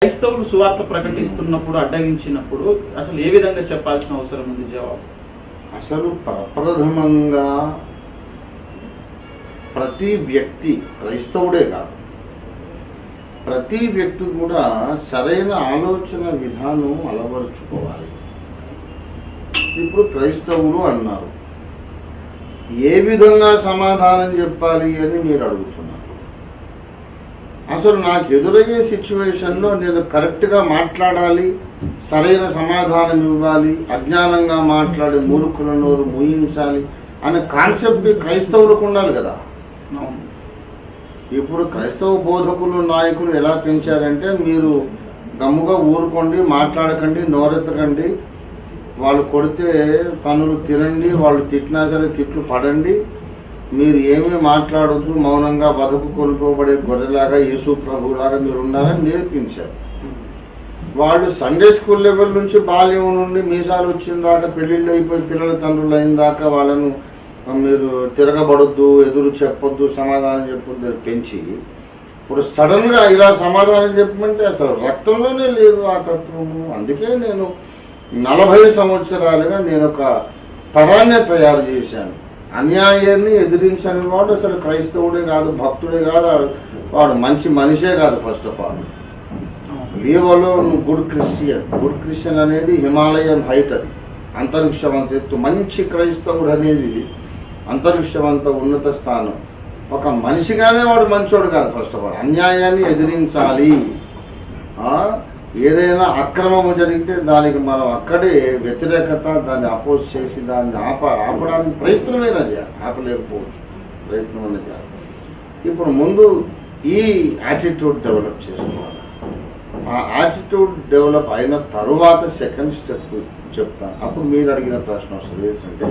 క్రైస్తవులు సువార్త ప్రకటిస్తున్నప్పుడు అడ్డగించినప్పుడు అసలు ఏ విధంగా చెప్పాల్సిన అవసరం ఉంది? జవాబు అసలు ప్రప్రథమంగా ప్రతి వ్యక్తి, క్రైస్తవుడే కాదు, ప్రతి వ్యక్తి కూడా సరైన ఆలోచన విధానం అలవరుచుకోవాలి. ఇప్పుడు క్రైస్తవులు అన్నారు, ఏ విధంగా సమాధానం చెప్పాలి అని మీరు అడుగుతున్నారు. అసలు నాకు ఎదురయ్యే సిచ్యువేషన్లో నేను కరెక్ట్గా మాట్లాడాలి, సరైన సమాధానం ఇవ్వాలి, అజ్ఞానంగా మాట్లాడి మూర్ఖుల నోరు మూయించాలి అనే కాన్సెప్ట్ క్రైస్తవులకు ఉండాలి కదా. ఇప్పుడు క్రైస్తవ బోధకులు, నాయకులు ఎలా పెంచారంటే, మీరు గమ్ముగా ఊరుకోండి, మాట్లాడకండి, నోరెత్తకండి, వాళ్ళు కొడితే తనులు తినండి, వాళ్ళు తిట్టినా సరే తిట్లు పడండి, మీరు ఏమీ మాట్లాడొద్దు, మౌనంగా బతుకు కొనుకోబడే గొర్రెలాగా యేసు ప్రభులాగా మీరు ఉండాలని నేర్పించారు. వాళ్ళు సండే స్కూల్ లెవెల్ నుంచి బాల్యం నుండి మీసాలు వచ్చిన దాకా, పెళ్ళిళ్ళు అయిపోయి పిల్లల తండ్రులు అయిన దాకా వాళ్ళను మీరు తిరగబడొద్దు, ఎదురు చెప్పొద్దు, సమాధానం చెప్పొద్దు పెంచి, ఇప్పుడు సడన్గా ఇలా సమాధానం చెప్పమంటే అసలు రక్తంలోనే లేదు ఆ తత్వము. అందుకే నేను 40 సంవత్సరాలుగా నేను ఒక తరాన్నే తయారు చేశాను. అన్యాయాన్ని ఎదిరించని వాడు అసలు క్రైస్తవుడే కాదు, భక్తుడే కాదు, వాడు మంచి మనిషే కాదు. First of all leave alone good Christian. Good Christian అనేది హిమాలయన్ హైట్, అది అంతరిక్షం అంత ఎత్తు. మంచి క్రైస్తవుడు అనేది అంతరిక్షం అంత ఉన్నత స్థానం. ఒక మనిషిగానే వాడు మంచోడు కాదు. ఫస్ట్ ఆఫ్ ఆల్ అన్యాయాన్ని ఎదిరించాలి. ఏదైనా అక్రమము జరిగితే దానికి మనం అక్కడే వ్యతిరేకత, దాన్ని అపోజ్ చేసి దాన్ని ఆపడానికి ప్రయత్నమైనా చేయాలి. ఆపలేకపోవచ్చు, ప్రయత్నమైనా చేయాలి. ఇప్పుడు ముందు ఈ యాటిట్యూడ్ డెవలప్ చేసుకోవాలి. ఆ యాటిట్యూడ్ డెవలప్ అయిన తరువాత సెకండ్ స్టెప్ చెప్తాను. అప్పుడు మీరు అడిగిన ప్రశ్న వస్తుంది ఏంటంటే,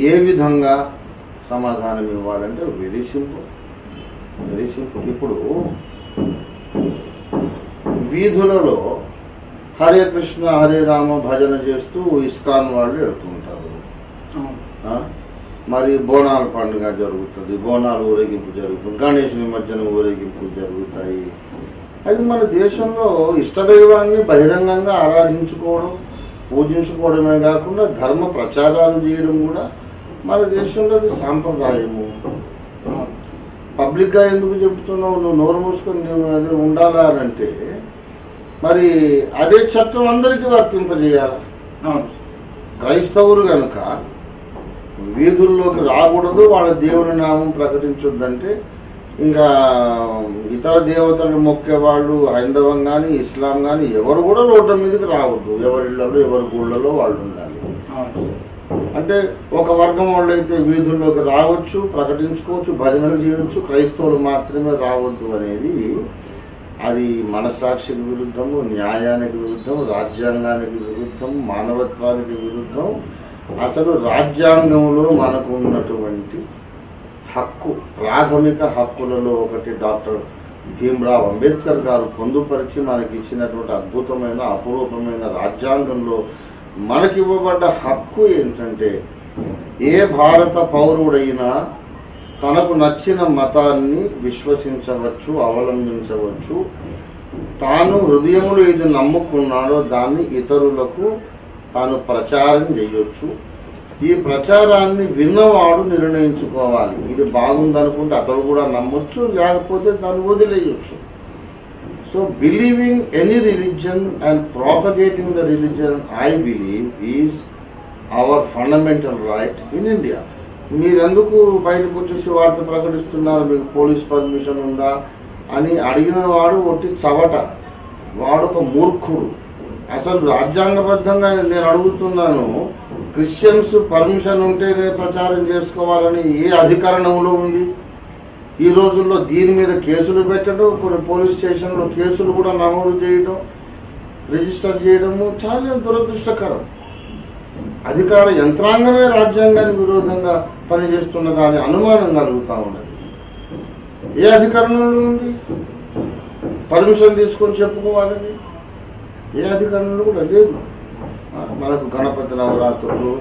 ఏ విధంగా సమాధానం ఇవ్వాలంటే వెరీ సింపుల్, వెరీ సింపుల్. ఇప్పుడు వీధులలో హరే కృష్ణ హరే రామ భజన చేస్తూ ఇస్కాన్ వాళ్ళు వెళ్తుంటారు. మరి బోనాల పండుగ జరుగుతుంది, బోనాలు ఊరేగింపు జరుగుతుంది, గణేష్ నిమజ్జనం ఊరేగింపు జరుగుతాయి. అది మన దేశంలో ఇష్టదైవాన్ని బహిరంగంగా ఆరాధించుకోవడం, పూజించుకోవడమే కాకుండా ధర్మ ప్రచారాలు చేయడం కూడా మన దేశంలో అది సాంప్రదాయము. పబ్లిక్గా ఎందుకు చెబుతున్నావు, నువ్వు నోరు మూసుకొని నువ్వు అది ఉండాలా అని అంటే, మరి అదే చట్టం అందరికీ వర్తింపజేయాలి. క్రైస్తవులు కనుక వీధుల్లోకి రాకూడదు, వాళ్ళ దేవుని నామం ప్రకటించొద్దంటే, ఇంకా ఇతర దేవతలు మొక్కేవాళ్ళు హైందవం కానీ ఇస్లాం కానీ ఎవరు కూడా రోడ్ల మీదకి రావద్దు. ఎవరిళ్లలో ఎవరి గుళ్ళలో వాళ్ళు ఉండాలి. అంటే ఒక వర్గం వాళ్ళు అయితే వీధుల్లోకి రావచ్చు, ప్రకటించుకోవచ్చు, భజనలు చేయవచ్చు, క్రైస్తవులు మాత్రమే రావద్దు అనేది అది మనస్సాక్షికి విరుద్ధము, న్యాయానికి విరుద్ధం, రాజ్యాంగానికి విరుద్ధం, మానవత్వానికి విరుద్ధం. అసలు రాజ్యాంగంలో మనకు ఉన్నటువంటి హక్కు, ప్రాథమిక హక్కులలో ఒకటి డాక్టర్ భీమ్రావ్ అంబేద్కర్ గారు పొందుపరిచి మనకి ఇచ్చినటువంటి అద్భుతమైన అపురూపమైన రాజ్యాంగంలో మనకివ్వబడ్డ హక్కు ఏంటంటే, ఏ భారత పౌరుడైనా తనకు నచ్చిన మతాన్ని విశ్వసించవచ్చు, అవలంబించవచ్చు. తాను హృదయంలో ఏది నమ్ముకున్నాడో దాన్ని ఇతరులకు తాను ప్రచారం చేయొచ్చు. ఈ ప్రచారాన్ని విన్నవాడు నిర్ణయించుకోవాలి. ఇది బాగుందనుకుంటే అతడు కూడా నమ్మొచ్చు, లేకపోతే దాన్ని వదిలేయచ్చు. So believing any religion and propagating the religion, I believe, is our fundamental right in India. మీరెందుకు బయటకు వచ్చేసి వార్త ప్రకటిస్తున్నారు, మీకు పోలీస్ పర్మిషన్ ఉందా అని అడిగిన వాడు ఒట్టి చవట, వాడు ఒక మూర్ఖుడు. అసలు రాజ్యాంగబద్ధంగా నేను అడుగుతున్నాను, క్రిస్టియన్స్ పర్మిషన్ ఉంటేనే ప్రచారం చేసుకోవాలని ఏ అధికరణంలో ఉంది? ఈ రోజుల్లో దీని మీద కేసులు పెట్టడం, కొన్ని పోలీస్ స్టేషన్లో కేసులు కూడా నమోదు చేయడం, రిజిస్టర్ చేయడము చాలా దురదృష్టకరం. అధికార యంత్రాంగమే రాజ్యాంగానికి విరోధంగా పనిచేస్తున్నదా అని అనుమానం కలుగుతూ ఉన్నది. ఏ అధికరణంలో ఉంది పర్మిషన్ తీసుకొని చెప్పుకోవాలని? ఏ అధికరణలో కూడా లేదు. మనకు గణపతి నవరాత్రులు,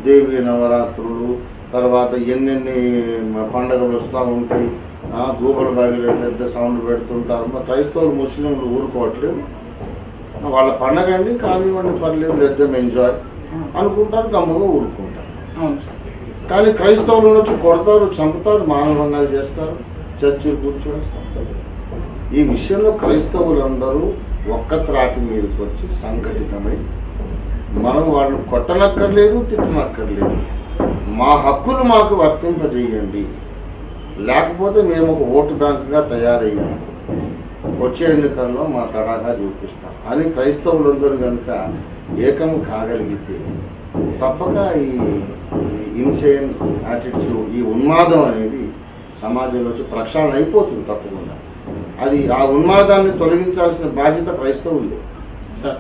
దేవీ నవరాత్రులు, తర్వాత ఎన్నెన్ని పండుగలు వస్తూ ఉంటాయి. గూగుల్ బాగిలో పెద్ద సౌండ్ పెడుతుంటారు. మరి క్రైస్తవులు ముస్లింలు ఊరుకోవట్లేదు. వాళ్ళ పండగ అండి, కానివ్వండి పర్లేదు, లెట్ దెమ్ ఎంజాయ్ అనుకుంటారు, గమ్ముగా ఊరుకుంటారు. అవును సార్. కానీ క్రైస్తవులు వచ్చి కొడతారు, చంపుతారు, మానభంగాలు చేస్తారు, చర్చిలు కూర్చోవేస్తారు. ఈ విషయంలో క్రైస్తవులందరూ ఒక్క త్రాటి మీదకి వచ్చి సంఘటితమై మనం వాళ్ళని కొట్టనక్కర్లేదు, తిట్టనక్కర్లేదు, మా హక్కులు మాకు వర్తింపజేయండి, లేకపోతే మేము ఒక ఓటు బ్యాంకుగా తయారయ్యాము, వచ్చే ఎన్నికల్లో మా తడాగా చూపిస్తాం అని క్రైస్తవులందరూ కనుక ఏకం కాగలిగితే తప్పక ఈ ఇన్సేన్ యాటిట్యూడ్, ఈ ఉన్మాదం అనేది సమాజంలో వచ్చి ప్రక్షాళన అయిపోతుంది తప్పకుండా. అది ఆ ఉన్మాదాన్ని తొలగించాల్సిన బాధ్యత క్రైస్తవులదే.